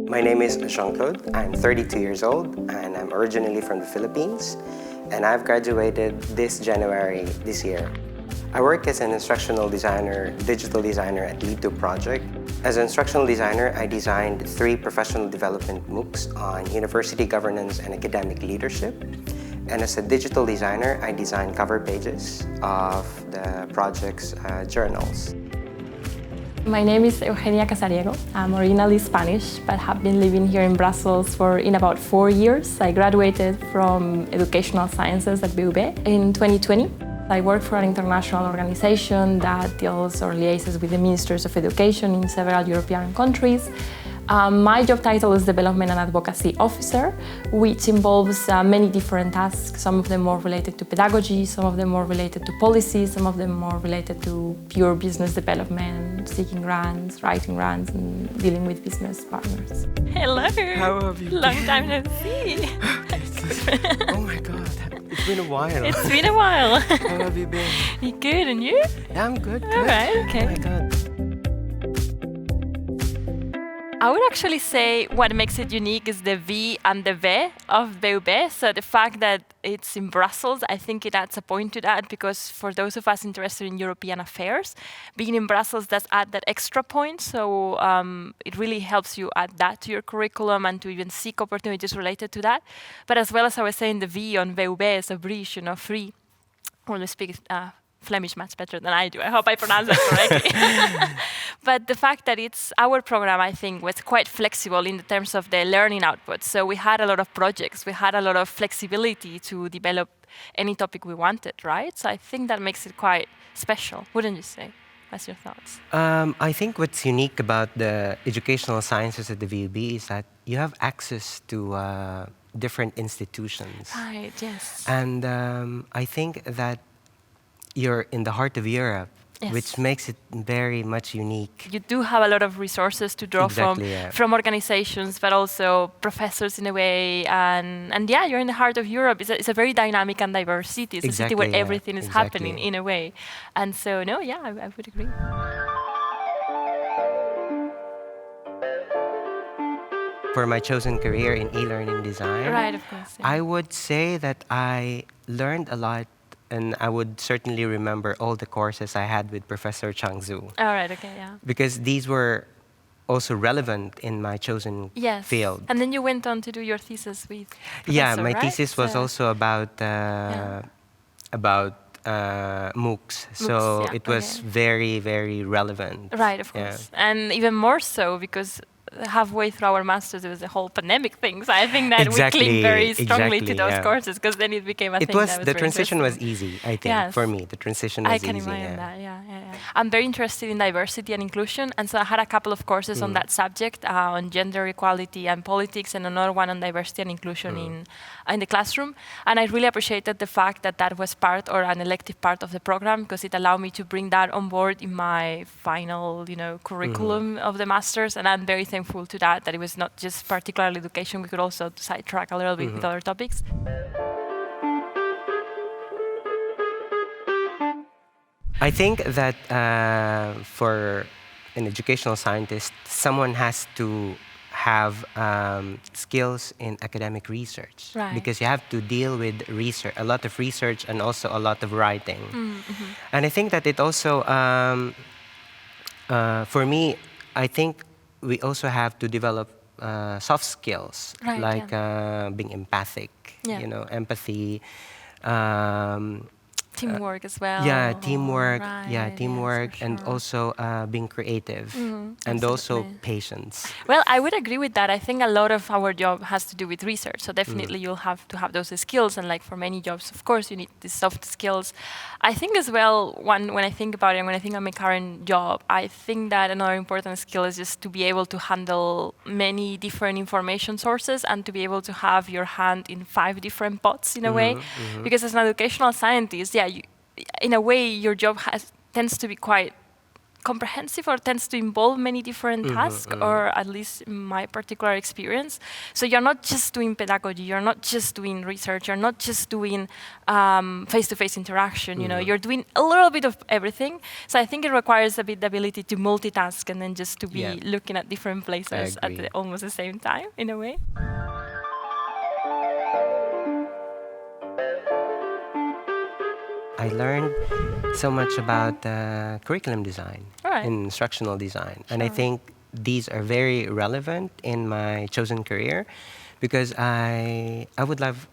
My name is Claude. I'm 32 years old and I'm originally from the Philippines, and I've graduated this January this year. I work as an instructional designer, digital designer at Lead2 Project. As an instructional designer, I designed 3 professional development MOOCs on university governance and academic leadership. And as a digital designer, I designed cover pages of the project's journals. My name is Eugenia. I'm originally Spanish, but have been living here in Brussels for about 4 years. I graduated from Educational Sciences at BUB in 2020. I work for an international organization that deals or liaises with the ministers of education in several European countries. My job title is Development and Advocacy Officer, which involves many different tasks, some of them more related to pedagogy, some of them more related to policy, some of them more related to pure business development, seeking grants, writing grants, and dealing with business partners. Hello! How have you been? Long time no see! Oh my God, it's been a while. It's been a while. How have you been? You good, and you? Yeah, I'm good. All right, okay. Oh my God. I would actually say what makes it unique is the V and the V of BUB. So the fact that it's in Brussels, I think it adds a point to that, because for those of us interested in European affairs, being in Brussels does add that extra point. So it really helps you add that to your curriculum and to even seek opportunities related to that. But as well as I was saying, the V on BUB is a British, free. Well, we speak Flemish much better than I do. I hope I pronounce that correctly. But the fact that it's our program, I think, was quite flexible in the terms of the learning output. So we had a lot of projects. We had a lot of flexibility to develop any topic we wanted, right? So I think that makes it quite special, wouldn't you say? What's your thoughts? I think what's unique about the educational sciences at the VUB is that you have access to different institutions. Right, yes. And I think that you're in the heart of Europe, yes, which makes it very much unique. You do have a lot of resources to draw from organizations, but also professors in a way. And yeah, you're in the heart of Europe. It's a very dynamic and diverse city. It's a city where everything is happening in a way. And so, no, yeah, I would agree. For my chosen career in e-learning design, right, of course, yeah, I would say that I learned a lot, and I would certainly remember all the courses I had with Professor Chang Zhu. All right, okay, yeah. Because these were also relevant in my chosen field. And then you went on to do your thesis with Professor, yeah, my right? thesis was also about MOOCs. So it was very, very relevant. Right, of course. Yeah. And even more so because halfway through our masters, there was a whole pandemic thing. So I think that we cling very strongly to those courses, because then it became a thing that was the transition was easy, I think, for me. The transition was easy. I can imagine that, yeah. I'm very interested in diversity and inclusion, and so I had a couple of courses on that subject, on gender equality and politics, and another one on diversity and inclusion in the classroom. And I really appreciated the fact that that was part, or an elective part of the program, because it allowed me to bring that on board in my final, curriculum of the masters. And I'm very thankful to that it was not just particularly education. We could also sidetrack a little bit with other topics. I think that for an educational scientist, someone has to have skills in academic research, because you have to deal with research, a lot of research, and also a lot of writing. And I think that it also, for me, I think we also have to develop soft skills, like being empathic, empathy. Teamwork as well. Yeah, teamwork. Teamwork, and also being creative, and also patience. Well, I would agree with that. I think a lot of our job has to do with research. So definitely you'll have to have those skills, and like for many jobs, of course, you need these soft skills. I think as well, when I think about it, and when I think of my current job, I think that another important skill is just to be able to handle many different information sources, and to be able to have your hand in 5 different pots in a way. Because as an educational scientist, in a way, your job tends to be quite comprehensive or tends to involve many different tasks, or at least in my particular experience. So you're not just doing pedagogy, you're not just doing research, you're not just doing face-to-face interaction, you know, you're doing a little bit of everything. So I think it requires a bit the ability to multitask and then just to be looking at different places at almost the same time, in a way. I learned so much about curriculum design, instructional design. And I think these are very relevant in my chosen career because I would love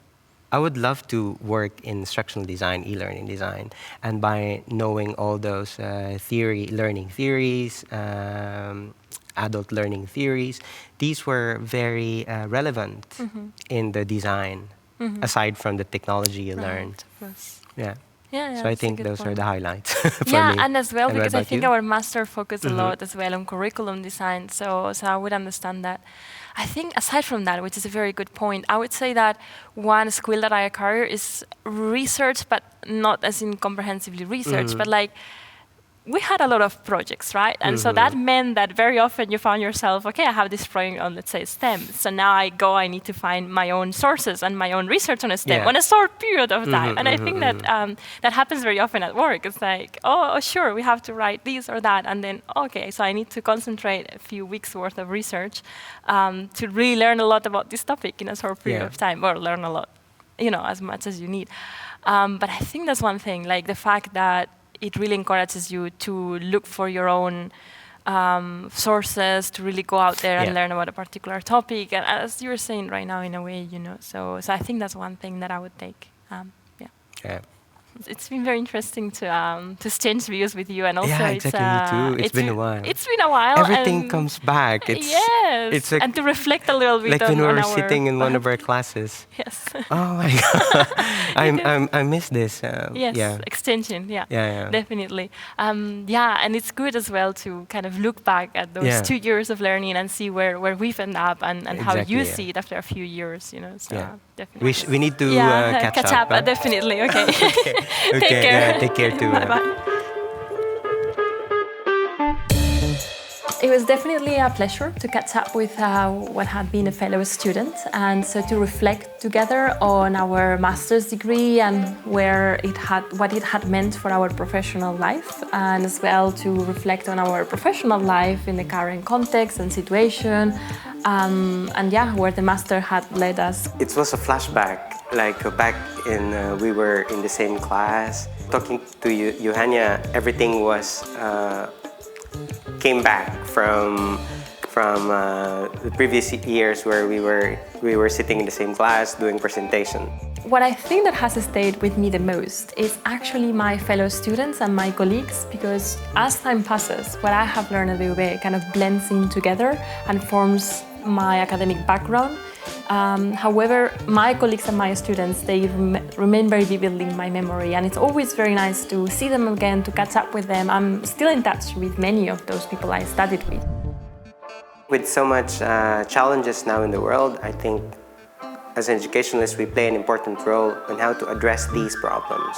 to work in instructional design, e-learning design, and by knowing all those learning theories, adult learning theories, these were very relevant in the design, aside from the technology you learned. Yeah. Yeah, so I think those are the highlights for me. And as well, because I think you? our master focused a lot as well on curriculum design, so I would understand that. I think aside from that, which is a very good point, I would say that one skill that I acquire is research, but not as in comprehensively research, but like we had a lot of projects, right? And so that meant that very often you found yourself, okay, I have this project on, let's say, STEM. So now I need to find my own sources and my own research on a STEM on a short period of time. And I think that that happens very often at work. It's like, oh, sure, we have to write this or that. And then, okay, so I need to concentrate a few weeks worth of research to really learn a lot about this topic in a short period of time, or learn a lot, you know, as much as you need. But I think that's one thing, like the fact that it really encourages you to look for your own sources, to really go out there and learn about a particular topic. And as you were saying right now, in a way, you know, so I think that's one thing that I would take. It's been very interesting to exchange views with you, and also exactly, me too. It's been a while. It's been a while. Everything comes back. It's and to reflect a little bit like on when we were our sitting in one of our classes. Yes. Oh my God, I miss this. Extension. Definitely. And it's good as well to kind of look back at those 2 years of learning and see where we've ended up and how you see it after a few years. You know. So definitely. We need to catch up. Definitely. Okay. Okay, Take care. Take care too. Bye-bye. It was definitely a pleasure to catch up with what had been a fellow student, and so to reflect together on our master's degree and what it had meant for our professional life, and as well to reflect on our professional life in the current context and situation, where the master had led us. It was a flashback, like back in we were in the same class, talking to Eugenia. Everything was came back from the previous years where we were sitting in the same class doing presentation. What I think that has stayed with me the most is actually my fellow students and my colleagues, because as time passes, what I have learned at the UB kind of blends in together and forms my academic background. However, my colleagues and my students, they remain very vividly in my memory, and it's always very nice to see them again, to catch up with them. I'm still in touch with many of those people I studied with. With so much challenges now in the world, I think as an educationalist we play an important role in how to address these problems.